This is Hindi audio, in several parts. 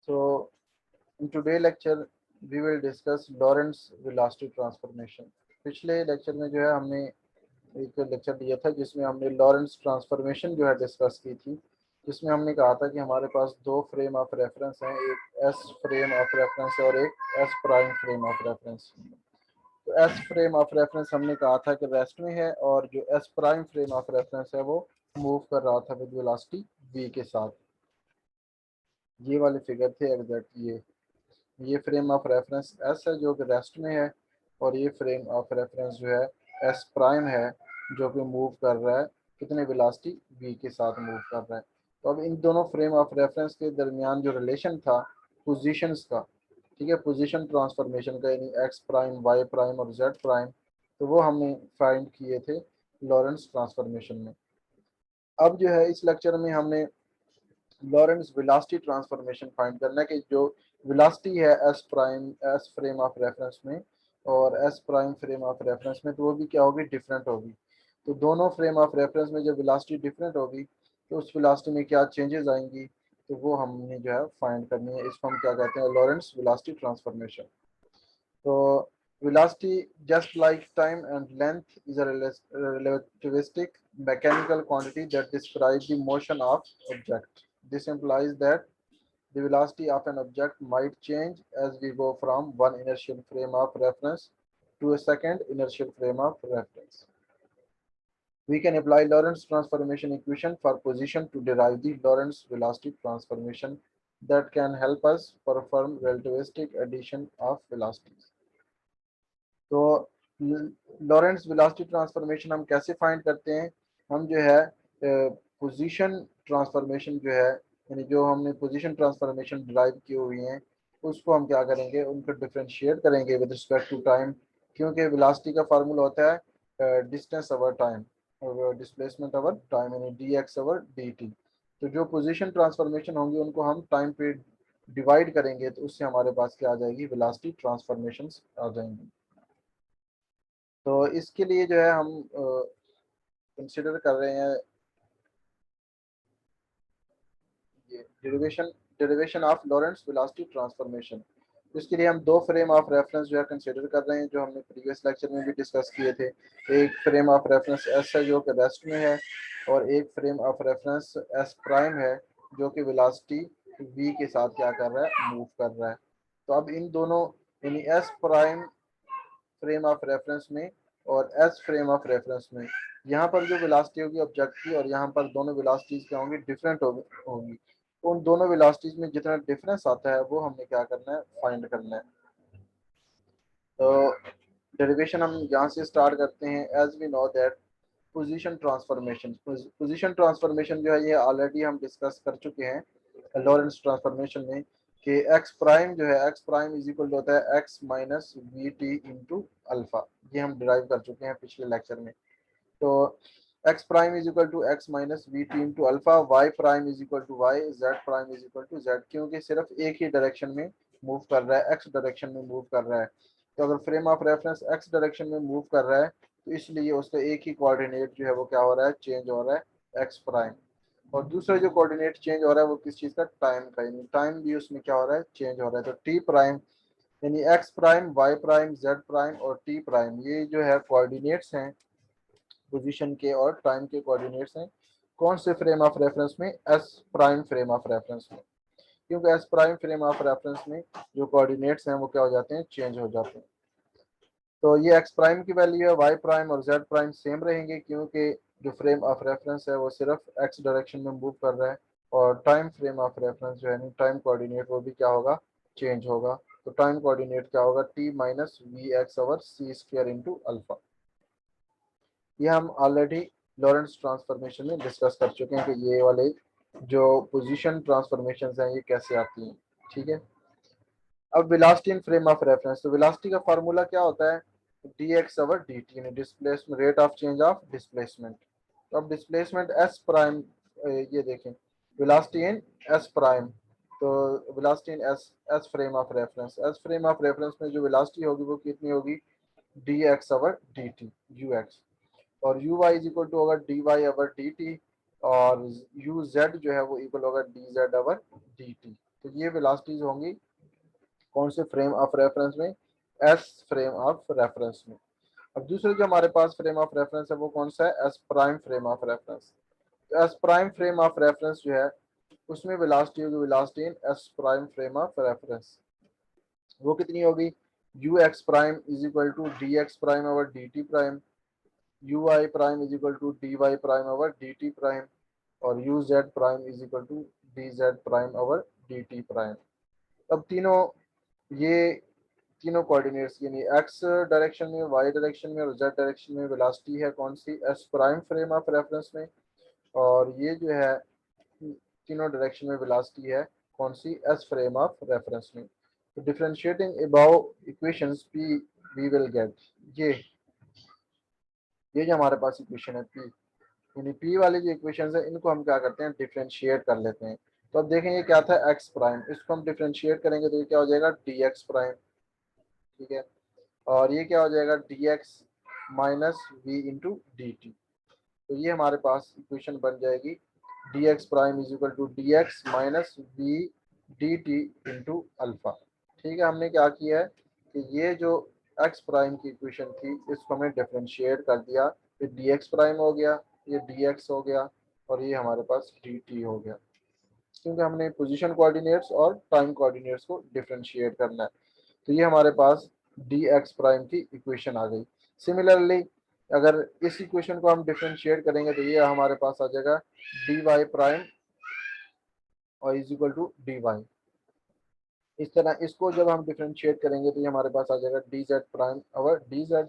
So in today lecture we will discuss Lorentz velocity transformation. पिछले लेक्चर में जो है हमने एक लेक्चर दिया था जिसमें हमने लॉरेंस ट्रांसफॉर्मेशन जो है डिस्कस की थी, जिसमें हमने कहा था कि हमारे पास दो फ्रेम ऑफ रेफरेंस हैं, एक एस फ्रेम ऑफ रेफरेंस और एक S prime frame of reference. तो एस फ्रेम ऑफ रेफरेंस हमने कहा था कि रेस्ट में है और जो S prime frame of reference है वो मूव कर रहा था विद वेलोसिटी v के साथ। ये वाले फिगर थे एग्जैक्ट ये फ्रेम ऑफ रेफरेंस एस है जो कि रेस्ट में है, और ये फ्रेम ऑफ रेफरेंस जो है एस प्राइम है जो कि मूव कर रहा है कितने वेलोसिटी v के साथ मूव कर रहा है। तो अब इन दोनों फ्रेम ऑफ रेफरेंस के दरमियान जो रिलेशन था पोजीशंस का, ठीक है, पोजीशन ट्रांसफॉर्मेशन का, यानी एक्स प्राइम वाई प्राइम और जेड प्राइम, तो वो हमने फाइंड किए थे लॉरेंस ट्रांसफॉर्मेशन में। अब जो है इस लेक्चर में हमने लॉरेंस वेलोसिटी ट्रांसफॉर्मेशन फाइंड करना है कि जो वेलोसिटी है s prime S frame of reference में और S prime frame of reference में, तो वो भी क्या होगी, डिफरेंट होगी। तो दोनों फ्रेम ऑफ रेफरेंस में जब वेलोसिटी डिफरेंट होगी तो उस वेलोसिटी में क्या चेंजेस आएंगी, तो वो हमने जो है फाइंड करनी है। इसको हम क्या कहते हैं, लॉरेंस वेलोसिटी ट्रांसफॉर्मेशन। तो velocity, just like time and length, is a relativistic mechanical quantity that describes the motion of object. This implies that the velocity of an object might change as we go from one inertial frame of reference to a second inertial frame of reference. We can apply Lorentz transformation equation for position to derive the Lorentz velocity transformation that can help us perform relativistic addition of velocities. तो लॉरेंस वेलोसिटी ट्रांसफॉर्मेशन हम कैसे फाइंड करते हैं, हम जो है पोजीशन ट्रांसफॉर्मेशन जो है, यानी जो हमने पोजीशन ट्रांसफॉर्मेशन ड्राइव की हुई हैं उसको हम क्या करेंगे, उनको डिफरेंशिएट करेंगे विद रिस्पेक्ट टू टाइम, क्योंकि वेलोसिटी का फार्मूला होता है डिस्टेंस ओवर टाइम और डिस्प्लेसमेंट ओवर टाइम, यानी D x over d t. तो जो पोजीशन ट्रांसफॉर्मेशन होंगी उनको हम टाइम पे डिवाइड करेंगे तो उससे हमारे पास क्या आ जाएगी, वेलोसिटी ट्रांसफॉर्मेशन आ जाएंगी। तो इसके लिए जो है हम कंसिडर कर रहे हैं ये derivation of Lawrence velocity transformation. इसके लिए हम दो फ्रेम ऑफ रेफरेंस जो है कंसिडर कर रहे हैं, जो हमने प्रीवियस लेक्चर में भी डिस्कस किए थे। एक फ्रेम ऑफ रेफरेंस एस है जो कि रेस्ट में है, और एक frame of reference S prime है जो कि वेलोसिटी वी के साथ क्या कर रहा है, मूव कर रहा है। तो अब इन दोनों, यानी s prime frame of reference में और एस फ्रेम ऑफ रेफरेंस में, यहाँ पर जो वेलोसिटी होगी ऑब्जेक्ट की और यहाँ पर दोनों वेलोसिटीज क्या होंगी, डिफरेंट होगी। तो उन दोनों वेलोसिटीज में जितना डिफरेंस आता है वो हमने क्या करना है, फाइंड करना है। तो डेरिवेशन हम यहाँ से स्टार्ट करते हैं। As we know that position transformation जो है ये ऑलरेडी हम डिस्कस कर चुके हैं लॉरेंस ट्रांसफॉर्मेशन में, कि एक्स प्राइम जो है, एक्स प्राइम इज इक्वल होता है x minus v t into alpha. ये हम डिराइव कर चुके हैं पिछले लेक्चर में। तो x prime is equal to x minus v t into alpha, y prime is equal to y, z prime is equal to z, क्योंकि सिर्फ एक ही डायरेक्शन में मूव कर रहा है, एक्स डायरेक्शन में मूव कर रहा है। तो अगर frame of reference x direction में मूव कर रहा है तो इसलिए उसका एक ही कोऑर्डिनेट जो है वो क्या हो रहा है, चेंज हो रहा है, एक्स प्राइम। और दूसरा जो कोऑर्डिनेट चेंज हो रहा है वो किस चीज़ का, टाइम का, यानी टाइम भी उसमें क्या हो रहा है, चेंज हो रहा है। तो टी प्राइम यानी x prime, y prime, z prime और टी प्राइम, ये जो है कोऑर्डिनेट्स हैं पोजीशन के और टाइम के कोऑर्डिनेट्स हैं। कौन से फ्रेम ऑफ रेफरेंस में, S prime frame of reference में, क्योंकि S prime frame of reference में जो कोऑर्डिनेट्स हैं वो क्या हो जाते हैं, चेंज हो जाते हैं। तो ये एक्स प्राइम की वैल्यू है, वाई प्राइम और जेड प्राइम सेम रहेंगे, क्योंकि जो फ्रेम ऑफ रेफरेंस है वो सिर्फ एक्स डायरेक्शन में मूव कर रहा है, और टाइम फ्रेम ऑफ रेफरेंस जो है टाइम कोऑर्डिनेट वो भी क्या होगा, चेंज होगा। तो टाइम कोऑर्डिनेट क्या होगा, t minus v x over c square into alpha. ये हम ऑलरेडी लॉरेंस ट्रांसफॉर्मेशन में डिस्कस कर चुके हैं कि ये वाले जो पोजीशन ट्रांसफॉर्मेशन हैं ये कैसे आती हैं, ठीक है। अब velocity in frame of reference, तो वेलोसिटी का फार्मूला क्या होता है, d x over d t, यानी displacement, rate of change of displacement. तो अब डिस्प्लेसमेंट एस प्राइम, ये देखें वेलोसिटी इन एस प्राइम, तो velocity in s s frame of reference, s frame of reference में जो वेलोसिटी होगी वो कितनी होगी, d x over d t u x, और u y is equal to होगा d y over d t, और यू जेड जो है वो इक्वल होगा d z over d t. तो ये वेलोसिटीज होंगी कौन से फ्रेम ऑफ रेफरेंस में, एस फ्रेम ऑफ रेफरेंस में। अब दूसरे जो हमारे पास फ्रेम ऑफ रेफरेंस है वो कौन सा है, s prime frame of reference. तो s prime frame of reference जो है उसमें वेलोसिटी होगी velocity in S prime frame of reference. वो कितनी होगी, u x prime is equal to d x prime over d t prime, u i prime is equal to d y prime over d t prime, और u z prime is equal to d z prime over d t prime. अब तीनों ये तीनों कोऑर्डिनेट्स यानी एक्स डायरेक्शन में, वाई डायरेक्शन में और जेड डायरेक्शन में वेलोसिटी है कौन सी, s prime frame of reference में। और ये जो है तीनों डायरेक्शन में वेलोसिटी है कौन सी, एस फ्रेम ऑफ रेफरेंस में। तो differentiating above equations P V will get, ये जो हमारे पास इक्वेशन है पी, यानी पी वाली जो इक्वेशन है इनको हम क्या करते हैं, डिफरेंशिएट कर लेते हैं। तो अब देखें ये क्या था, एक्स प्राइम, इसको हम डिफरेंशिएट करेंगे तो ये क्या हो जाएगा, डी एक्स प्राइम, ठीक है। और ये क्या हो जाएगा, d x minus v into d t. तो ये हमारे पास इक्वेशन बन जाएगी d x prime is equal to d x minus v d t into alpha. ठीक है, हमने क्या किया है कि ये जो एक्स प्राइम की इक्वेशन थी इसको हमने डिफरेंशिएट कर दिया, फिर डी एक्स प्राइम हो गया, ये डी एक्स हो गया, और ये हमारे पास डी टी हो गया, क्योंकि हमने पोजीशन कोऑर्डिनेट्स और टाइम कोऑर्डिनेट्स को डिफरेंशिएट करना है। तो ये हमारे पास डी एक्स प्राइम की इक्वेशन आ गई। सिमिलरली अगर इस इक्वेशन को हम डिफरेंशिएट करेंगे तो ये हमारे पास आ जाएगा डी वाई प्राइम और is equal to d y. इस तरह इसको जब हम डिफरेंशिएट करेंगे तो ये हमारे पास आ जाएगा डी जेड प्राइम और डी जेड,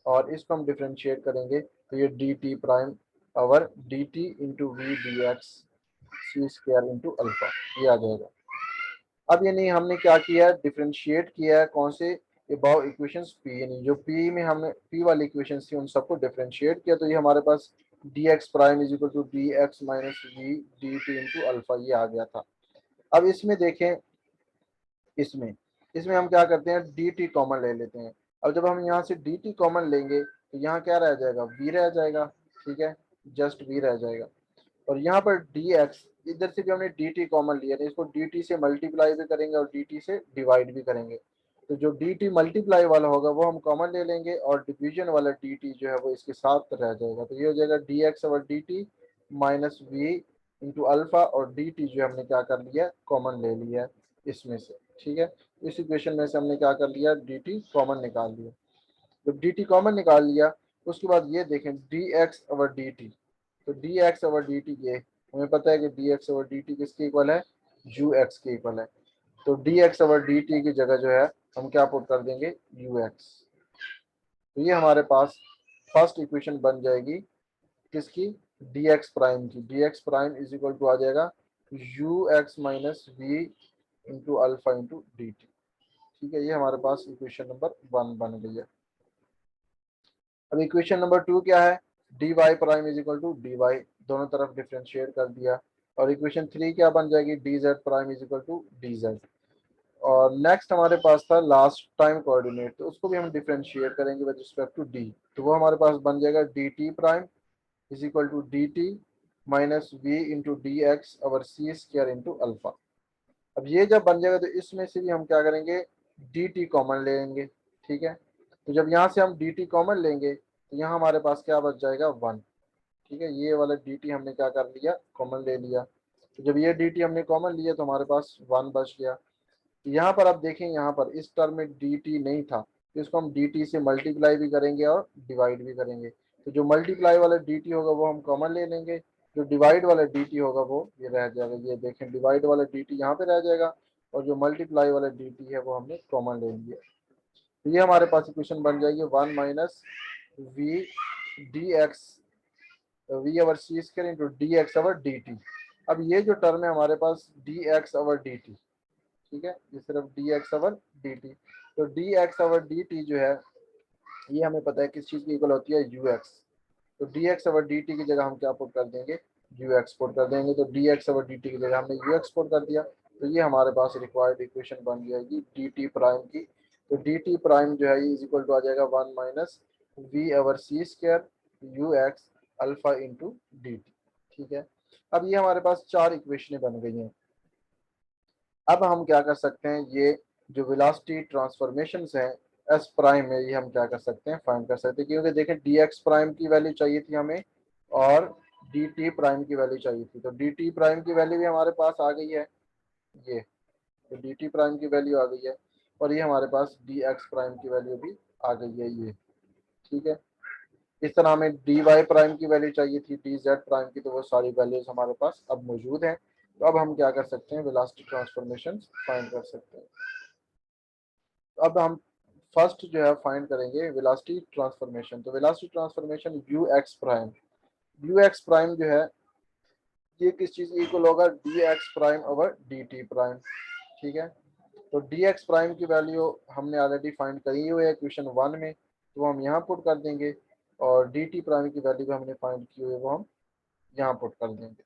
और इसको हम डिफरेंशिएट करेंगे तो ये डी टी प्राइम और d t into v d x c square into alpha, ये आ जाएगा। अब यानी हमने क्या किया है, डिफरेंशिएट किया है कौन से, अबव इक्वेशंस पी, यानी जो पी में हमने पी वाली इक्वेशंस थी उन सबको डिफरेंशिएट किया, तो ये हमारे पास d x prime is equal to d x minus v d t into alpha, ये आ गया था। अब इसमें देखें, इसमें इसमें हम क्या करते हैं, डी टी कॉमन ले लेते हैं। अब जब हम यहाँ से डी टी कॉमन लेंगे तो यहाँ क्या रह जाएगा, वी रह जाएगा, ठीक है, जस्ट वी रह जाएगा। और यहाँ पर डी एक्स, इधर से भी हमने डी टी कॉमन लिया था, इसको डी टी से मल्टीप्लाई भी करेंगे और डी टी से डिवाइड भी करेंगे। तो जो डी टी मल्टीप्लाई वाला होगा वो हम कॉमन ले लेंगे, और डिवीजन वाला डी टी जो है वो इसके साथ रह जाएगा। तो ये हो जाएगा डी एक्स और d t minus v into alpha, और डी टी जो हमने क्या कर लिया, कॉमन ले लिया इसमें से, ठीक है। इस इक्वेशन में से हमने क्या कर लिया, डी टी कॉमन निकाल लिया। जब डी टी कॉमन निकाल लिया उसके बाद ये देखें डी एक्स और डी टी, तो d x over d T, ये हमें पता है कि D x over d T किसके इक्वल है, यू एक्स के इक्वल है। तो d x over d t की जगह जो है हम क्या पुट कर देंगे, यू एक्स। तो ये हमारे पास फर्स्ट इक्वेशन बन जाएगी किसकी, डी एक्स प्राइम की। D x prime is equal to आ जाएगा u x minus v into alpha into d t, ठीक है। ये हमारे पास इक्वेशन नंबर 1 बन गई है। अब इक्वेशन नंबर 2 क्या है, d y prime is equal to d y, दोनों तरफ डिफ्रेंशिएट कर दिया। और इक्वेशन 3 क्या बन जाएगी, d z prime is equal to d z. और नेक्स्ट हमारे पास था लास्ट टाइम कोऑर्डिनेट, तो उसको भी हम डिफ्रेंशिएट करेंगे विद रिस्पेक्ट टू डी, तो वो हमारे पास बन जाएगा d t prime is equal to d t minus v into d x और सी स्क्वायर इंटू अल्फा। अब ये जब बन जाएगा तो इसमें से भी हम क्या करेंगे, डी टी कॉमन लेंगे, ठीक है। तो जब यहाँ से हम डी टी कॉमन लेंगे तो यहाँ हमारे पास क्या बच जाएगा, 1, ठीक है। ये वाला डी टी हमने क्या कर लिया, कॉमन ले लिया। तो जब ये डी टी हमने कॉमन लिया तो हमारे पास 1 बच गया। यहाँ पर आप देखें, यहाँ पर इस टर्म में डी टी नहीं था, तो इसको हम डी टी से मल्टीप्लाई भी करेंगे और डिवाइड भी करेंगे। तो जो मल्टीप्लाई वाला डी टी होगा वो हम कॉमन ले लेंगे, जो डिवाइड वाला डी टी होगा वो ये रह जाएगा। ये देखें डिवाइड वाला डी टी यहाँ पे रह जाएगा, और जो मल्टीप्लाई वाला डी टी है वो हमने कॉमन ले लिया। तो ये हमारे पास इक्वेशन बन जाएगी 1 minus v d x v over c square into d x over d t. अब ये जो टर्म है हमारे पास d x over d t, ठीक है, ये सिर्फ d x over d t. तो d x over d t जो है ये हमें पता है किस चीज़ की इक्वल होती है, यू एक्स। तो d x over d t की जगह हम क्या पुट कर देंगे, यू एक्स पुट कर देंगे। तो d x over d t की जगह हमने यू एक्स पुट कर दिया, तो ये हमारे पास रिक्वायर्ड इक्वेशन बन जाएगी डी टी प्राइम की। तो डी टी प्राइम जो है ये इज इक्वल टू आ जाएगा 1 minus v over c square u x alpha into d t, ठीक है। अब ये हमारे पास 4 इक्वेशनें बन गई हैं। अब हम क्या कर सकते हैं, ये जो वेलोसिटी ट्रांसफॉर्मेशंस हैं एस प्राइम में, ये हम क्या कर सकते हैं, फाइंड कर सकते हैं। क्योंकि देखें डी एक्स प्राइम की वैल्यू चाहिए थी हमें और डी टी प्राइम की वैल्यू चाहिए थी। तो डी टी प्राइम की वैल्यू भी हमारे पास आ गई है, ये तो डी टी प्राइम की वैल्यू आ गई है, और ये हमारे पास डी एक्स प्राइम की वैल्यू भी आ गई है, ये ठीक है। इस तरह हमें डी वाई प्राइम की वैल्यू चाहिए थी, डी जेड प्राइम की, तो वो सारी वैल्यूज हमारे पास अब मौजूद हैं। तो अब हम क्या कर सकते हैं, वेलोसिटी ट्रांसफॉर्मेशन फाइंड कर सकते हैं। तो अब हम फर्स्ट जो है फाइंड करेंगे वेलोसिटी ट्रांसफॉर्मेशन। तो velocity transformation you x prime, you x prime जो है ये किस चीज इक्वल होगा, D x prime over d t prime, ठीक है। तो डी एक्स प्राइम की वैल्यू हमने ऑलरेडी फाइंड करी हुई है क्वेश्चन 1 में, तो हम यहाँ पुट कर देंगे, और डी टी प्राइम की वैल्यू भी हमने फाइंड की हुई है, वो हम यहाँ पुट कर देंगे।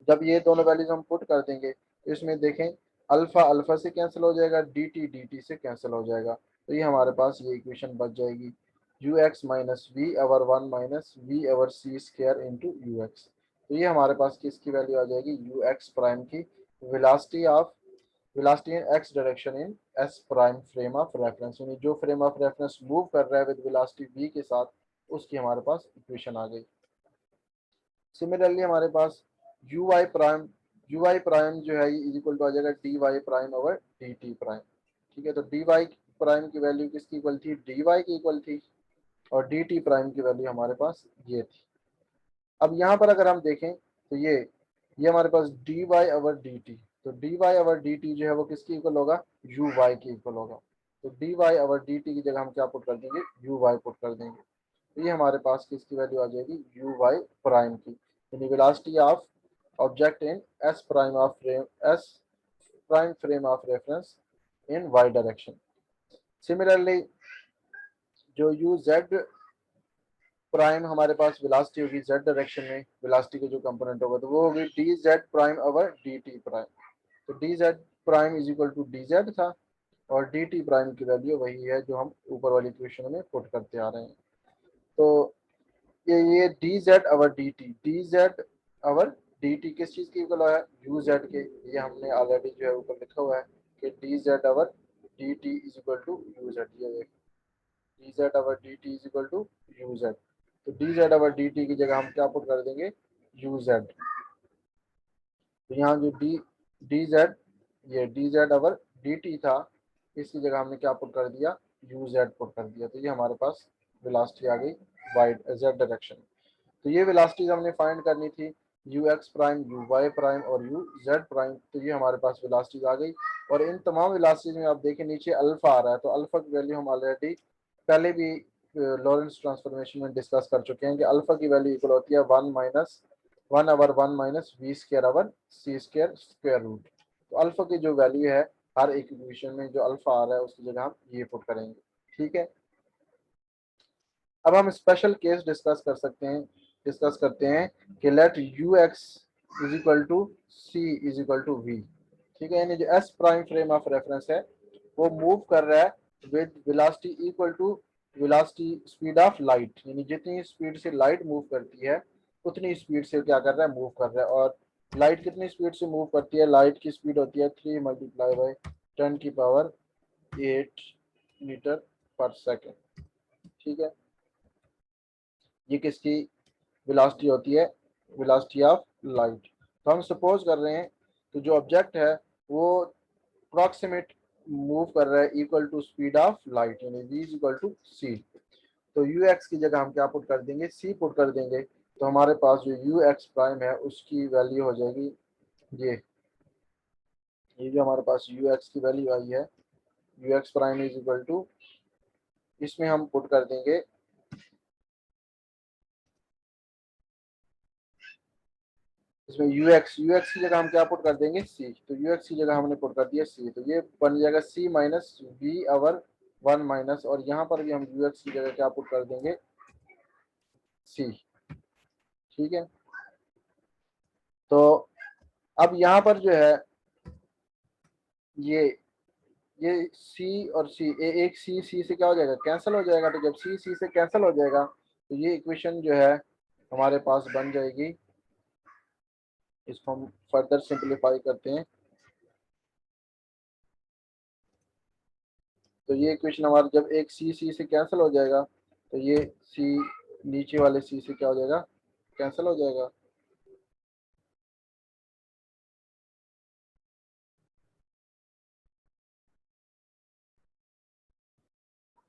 जब ये दोनों वैल्यूज हम पुट कर देंगे तो इसमें देखें अल्फा अल्फा से कैंसिल हो जाएगा, डी टी से कैंसिल हो जाएगा, तो ये हमारे पास ये इक्वेशन बच जाएगी, u x minus v over one minus v over c square into u x. तो ये हमारे पास किसकी वैल्यू आ जाएगी, यू एक्स प्राइम की, velocity in x direction in S prime frame of reference, यानी जो फ्रेम ऑफ रेफरेंस मूव कर रहा है विद वेलोसिटी वी के साथ, उसकी हमारे पास इक्वेशन आ गई। सिमिलरली हमारे पास यू वाई प्राइम जो है इज इक्वल टू आ जाएगा d y prime over d t prime, ठीक है। तो डी वाई प्राइम की वैल्यू किसकी इक्वल थी, डी वाई की इक्वल थी, और डी टी प्राइम की वैल्यू हमारे पास ये थी। अब यहाँ पर अगर हम देखें तो ये हमारे पास d y over d t, तो d y over d t जो है वो किसकी इक्वल होगा, यू वाई की इक्वल होगा। तो d y over d t की जगह हम क्या पुट कर देंगे, यू वाई पुट कर देंगे। तो ये हमारे पास किसकी वैल्यू आ जाएगी, यू वाई प्राइम की, यानी velocity of object in S prime frame of reference in y direction. Similarly जो यू जेड प्राइम हमारे पास वेलोसिटी होगी जेड डायरेक्शन में, वेलोसिटी का जो कंपोनेंट होगा तो वो होगी d z prime over d t prime. तो d z prime is equal to d z था, और डी टी प्राइम की वैल्यू वही है जो हम ऊपर वाली इक्वेशन में पुट करते आ रहे हैं। तो ये D z over d T, D z over d T किस चीज़ की इक्वल है, यू जेड के। ये हमने ऑलरेडी जो है ऊपर लिखा हुआ है कि d z over d t is equal to u z, ये देख d z over d t is equal to u z. तो d z over d t की जगह हम क्या पुट कर देंगे, यू जेड। तो यहाँ जो डी जेड, ये D z over d T था, इसकी जगह हमने क्या पुट कर दिया, यू जेड पुट कर दिया। तो ये हमारे पास वेलोसिटी आ गई वाई जेड डायरेक्शन। तो ये वेलोसिटीज हमने फाइंड करनी थी, u x prime, u y prime और यू जेड प्राइम। तो ये हमारे पास वेलोसिटीज आ गई, और इन तमाम वेलोसिटीज में आप देखें नीचे अल्फा आ रहा है, तो अल्फा की वैल्यू हम ऑलरेडी पहले भी लॉरेंस ट्रांसफॉर्मेशन में डिस्कस कर चुके हैं कि अल्फा की वैल्यू इक्वल होती है one over one minus v square over c square square root. तो अल्फा की जो वैल्यू है हर एक इक्वेशन में जो अल्फा आ रहा है उसकी जगह हम ये पुट करेंगे, ठीक है। अब हम स्पेशल केस डिस्कस करते हैं कि let u x is equal to c is equal to v, ठीक है। यानी जो S prime frame of reference है वो मूव कर रहा है with velocity equal to velocity speed of light, यानी जितनी स्पीड से लाइट मूव करती है उतनी स्पीड से क्या कर रहा है, मूव कर रहा है। और लाइट कितनी स्पीड से मूव करती है, लाइट की स्पीड होती है 3 मल्टीप्लाई बाई 10 की पावर 8 मीटर पर सेकेंड, ठीक है। ये किसकी वेलोसिटी होती है, वेलोसिटी ऑफ लाइट। तो हम सपोज कर रहे हैं तो जो ऑब्जेक्ट है वो अप्रॉक्सीमेट मूव कर रहा है equal to speed of light, यानी v is equal to c. तो यू एक्स की जगह हम क्या पुट कर देंगे, सी पुट कर देंगे। तो हमारे पास जो यू एक्स प्राइम है उसकी वैल्यू हो जाएगी ये जो हमारे पास यू एक्स की वैल्यू आई है, u x prime is equal to, इसमें हम पुट कर देंगे, इसमें यू एक्स की जगह हम क्या पुट कर देंगे, सी। तो यू एक्स की जगह हमने पुट कर दिया सी, तो ये बन जाएगा c minus v over one minus, और यहाँ पर भी हम यू एक्स की जगह क्या पुट कर देंगे, सी, ठीक है। तो अब यहाँ पर जो है ये ये सी और सी, एक सी सी से क्या हो जाएगा, कैंसिल हो जाएगा। तो जब सी सी से कैंसिल हो जाएगा तो ये इक्वेशन जो है हमारे पास बन जाएगी, इसको हम फर्दर सिंप्लीफाई करते हैं। तो ये इक्वेशन हमारा जब एक सी सी से कैंसिल हो जाएगा तो ये सी नीचे वाले सी से क्या हो जाएगा, कैंसिल हो जाएगा।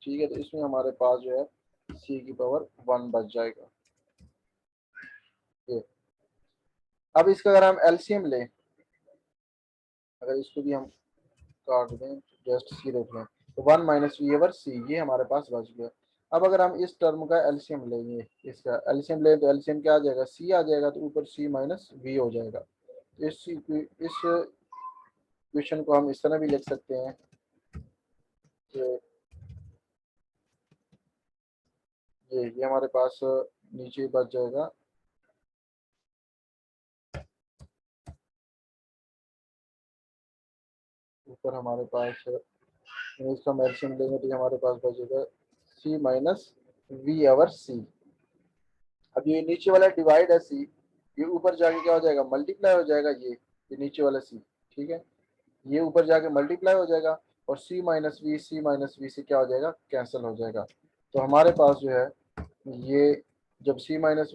ठीक है, तो इसमें हमारे पास जो है सी की पावर 1 बच जाएगा। ये अब इसका अगर हम एलसीएम लें, अगर इसको भी हम काट दें, जस्ट सी रख लें, तो 1 माइनस वी ओवर सी, ये हमारे पास बच गया। अब अगर हम इस टर्म का एलसीएम लेंगे, इसका एलसीएम लें तो एलसीएम क्या आ जाएगा, सी आ जाएगा, तो ऊपर सी माइनस वी हो जाएगा। तो इस इक्वेशन को हम इस तरह भी लिख सकते हैं कि ये हमारे पास नीचे बच जाएगा, ऊपर हमारे पास इसका हम एलसीएम लेंगे तो ये हमारे पास बचेगा सी माइनस वी ओवर सी। अब ये नीचे वाला डिवाइड है सी, ये ऊपर जाके क्या हो जाएगा, मल्टीप्लाई हो जाएगा, ये नीचे वाला सी। ठीक है, ये ऊपर जाके मल्टीप्लाई हो जाएगा और सी माइनस वी से क्या हो जाएगा, कैंसिल हो जाएगा। तो हमारे पास जो है ये जब सी माइनस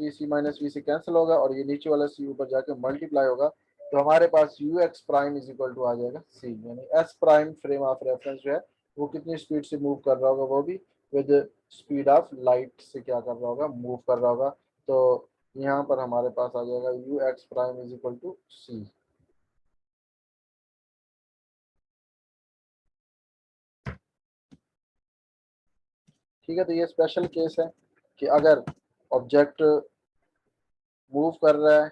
वी से कैंसिल होगा और ये नीचे वाला सी ऊपर जाके मल्टीप्लाई होगा, तो हमारे पास u x prime is equal to आ जाएगा सी, यानी s prime frame of reference जो है वो कितनी स्पीड से मूव कर रहा होगा, वो भी विद स्पीड ऑफ लाइट से क्या कर रहा होगा, मूव कर रहा होगा। तो यहाँ पर हमारे पास आ जाएगा u x prime is equal to c. ठीक है, तो ये स्पेशल केस है कि अगर ऑब्जेक्ट मूव कर रहा है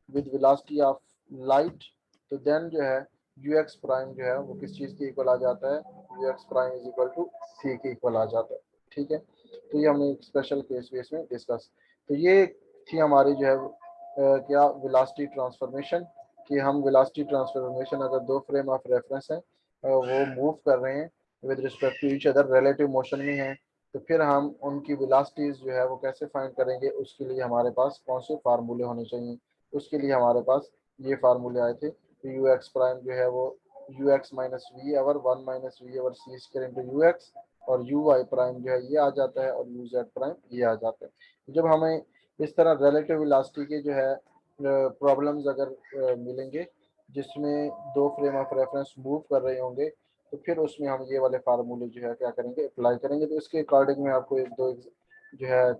विद वेलोसिटी ऑफ लाइट, तो देन जो है यू एक्स प्राइम जो है वो किस चीज़ के इक्वल आ जाता है, u x prime is equal to c के इक्वल आ जाता है। ठीक है, तो ये हमने एक स्पेशल केस बेस में डिस्कस। तो ये थी हमारी जो है क्या वेलोसिटी ट्रांसफॉर्मेशन, कि हम वेलोसिटी ट्रांसफॉर्मेशन अगर दो फ्रेम ऑफ रेफरेंस हैं वो मूव कर रहे हैं with respect to each other relative motion में है, तो फिर हम उनकी वेलोसिटीज जो है वो कैसे फाइंड करेंगे, उसके लिए हमारे पास कौन से फार्मूले होने चाहिए। उसके लिए हमारे पास ये फार्मूले आए थे, यू एक्स प्राइम जो है वो u x minus v over 1 minus v over c square into u x, और यू वाई प्राइम जो है ये आ जाता है, और यू जेड प्राइम ये आ जाता है। जब हमें इस तरह रिलेटिव वेलोसिटी के जो है प्रॉब्लम्स अगर मिलेंगे जिसमें दो फ्रेम ऑफ रेफरेंस मूव कर रहे होंगे, तो फिर उसमें हम ये वाले फार्मूले जो है क्या करेंगे, अप्लाई करेंगे। तो इसके अकॉर्डिंग मैं आपको एक दो जो है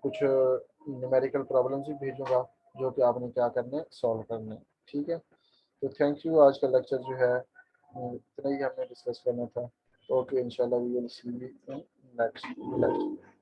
कुछ न्यूमेरिकल प्रॉब्लम्स भी भेजूंगा जो कि आपने क्या करने, सॉल्व करने। ठीक है, तो थैंक यू, आज का लेक्चर जो है इतना ही हमने डिस्कस करना था। ओके, इंशाल्लाह we will see you in next lecture.